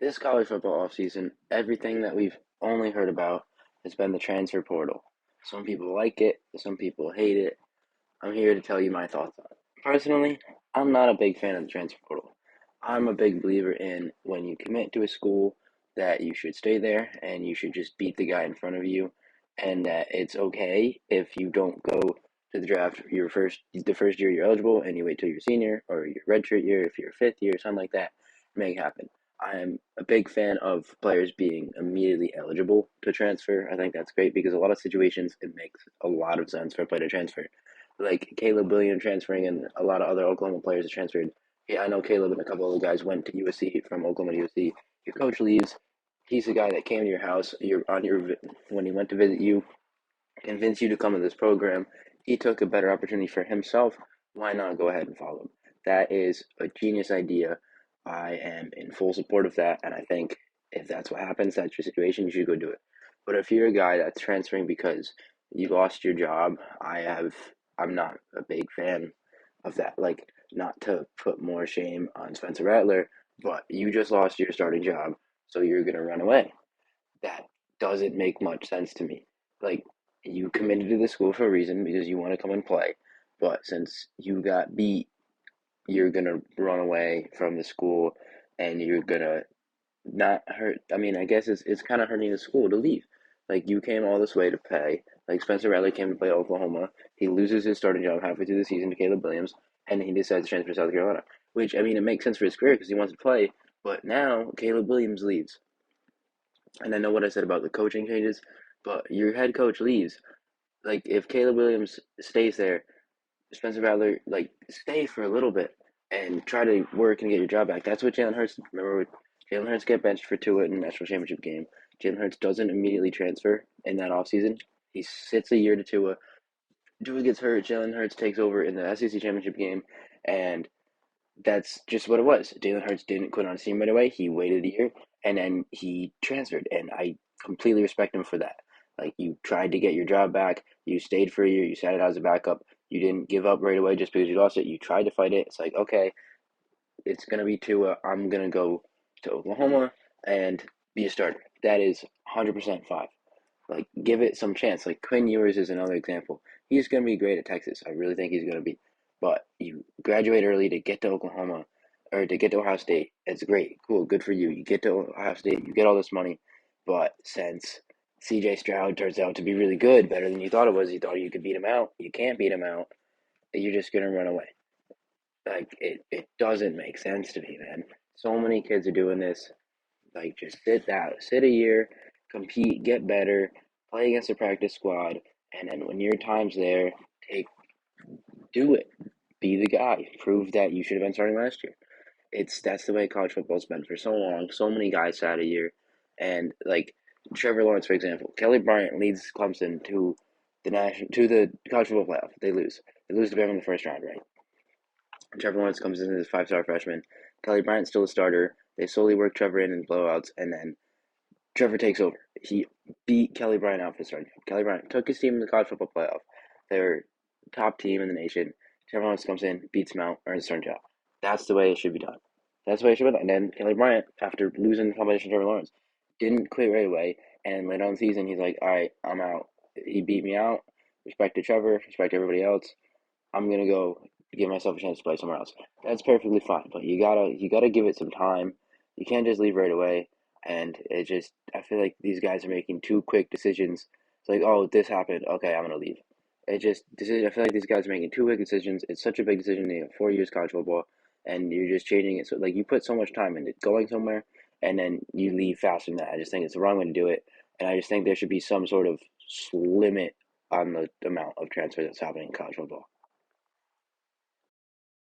This college football offseason, everything that we've only heard about has been the transfer portal. Some people like it, some people hate it. I'm here to tell you my thoughts on it. Personally, I'm not a big fan of the transfer portal. I'm a big believer in when you commit to a school that you should stay there and you should just beat the guy in front of you, and that it's okay if you don't go to the draft the first year you're eligible and you wait till your senior or your redshirt year if you're a fifth year, something like that, make it happen. I'm a big fan of players being immediately eligible to transfer. I think that's great because a lot of situations it makes a lot of sense for a player to transfer, like Caleb Williams transferring and a lot of other Oklahoma players have transferred. Yeah, I know Caleb and a couple other guys went to USC from Oklahoma to USC. Your coach leaves. He's the guy that came to your house. You're on your when he went to visit you, convinced you to come to this program. He took a better opportunity for himself. Why not go ahead and follow him? That is a genius idea. I am in full support of that, and I think if that's what happens, that's your situation, you should go do it. But if you're a guy that's transferring because you lost your job, I'm not a big fan of that. Like, not to put more shame on Spencer Rattler, but you just lost your starting job, so you're gonna run away. That doesn't make much sense to me. Like, you committed to the school for a reason because you want to come and play, but since you got beat, you're gonna run away from the school and you're gonna not hurt. I mean, I guess it's kind of hurting the school to leave. Like, you came all this way to play. Like, Spencer Rattler came to play Oklahoma. He loses his starting job halfway through the season to Caleb Williams, and he decides to transfer to South Carolina. Which, I mean, it makes sense for his career because he wants to play. But now Caleb Williams leaves, and I know what I said about the coaching changes, but your head coach leaves. Like, if Caleb Williams stays there, Spencer Rattler, like, stay for a little bit and try to work and get your job back. That's what Jalen Hurts. Remember, Jalen Hurts get benched for Tua in the national championship game. Jalen Hurts doesn't immediately transfer in that offseason. He sits a year to Tua. Tua gets hurt. Jalen Hurts takes over in the SEC championship game, and that's just what it was. Jalen Hurts didn't quit on his team right away. He waited a year and then he transferred, and I completely respect him for that. Like, you tried to get your job back. You stayed for a year. You sat it out as a backup. You didn't give up right away just because you lost it. You tried to fight it. It's like, okay, it's gonna be Tua. I'm gonna go to Oklahoma and be a starter. That is 100% fine. Like, give it some chance. Like, Quinn Ewers is another example. He's going to be great at Texas. I really think he's going to be. But you graduate early to get to Oklahoma or to get to Ohio State. It's great. Cool. Good for you. You get to Ohio State. You get all this money. But since CJ Stroud turns out to be really good, better than you thought it was, you thought you could beat him out. You can't beat him out. You're just going to run away. Like, it doesn't make sense to me, man. So many kids are doing this. Like, just sit a year, compete, get better, play against the practice squad, and then when your time's there, take do it. Be the guy. Prove that you should have been starting last year. That's the way college football's been for so long. So many guys sat a year, and like Trevor Lawrence, for example, Kelly Bryant leads Clemson to the college football playoff. They lose. They lose to Bama in the first round, right? Trevor Lawrence comes in as a five-star freshman. Kelly Bryant's still a starter. They slowly work Trevor in blowouts, and then Trevor takes over. He beat Kelly Bryant out for the starting job. Kelly Bryant took his team in the college football playoff. They were top team in the nation. Trevor Lawrence comes in, beats him out, earns the starting job. That's the way it should be done. That's the way it should be done. And then Kelly Bryant, after losing the competition to Trevor Lawrence, didn't quit right away. And later on in the season, he's like, all right, I'm out. He beat me out. Respect to Trevor. Respect to everybody else. I'm gonna go give myself a chance to play somewhere else. That's perfectly fine, but you gotta give it some time. You can't just leave right away. And I feel like these guys are making too quick decisions. It's like, oh, this happened. Okay, I'm gonna leave. I feel like these guys are making too quick decisions. It's such a big decision. They have 4 years college football, and you're just changing it. So like, you put so much time into going somewhere, and then you leave faster than that. I just think it's the wrong way to do it, and I just think there should be some sort of limit on the amount of transfer that's happening in college football.